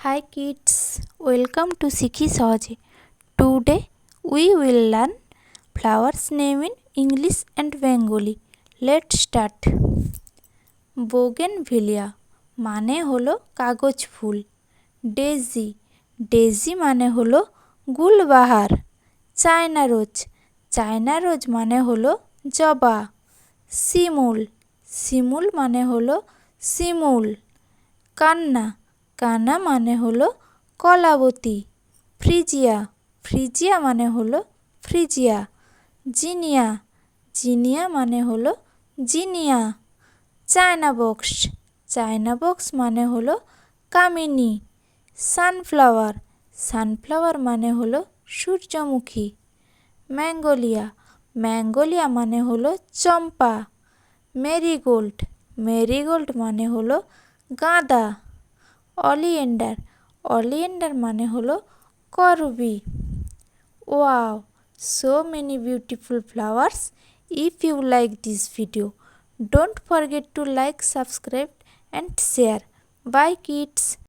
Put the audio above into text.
Hi kids, welcome to Sikhi Sohoje. Today we will learn flowers name in English and Bengali. Let's start. Bougainvillea মানে হলো কাগজ ফুল। Daisy daisy মানে হলো Gulbahar. China rose মানে হলো জবা। শিমুল শিমুল মানে হলো শিমুল। কান্না মানে হলো কলাবতী। ফ্রিজিয়া মানে হলো ফ্রিজিয়া। জিনিয়া মানে হলো জিনিয়া। চায়না বক্স মানে হলো কামিনী। সানফ্লাওয়ার মানে হলো সূর্যমুখী। ম্যাঙ্গোলিয়া মানে হলো চম্পা। মেরিগোল্ড মানে হলো গাঁদা। অলিয়েন্ডার মানে হলো করবী। Wow, so many beautiful flowers. If you like this video, don't forget to like, subscribe and share. Bye kids.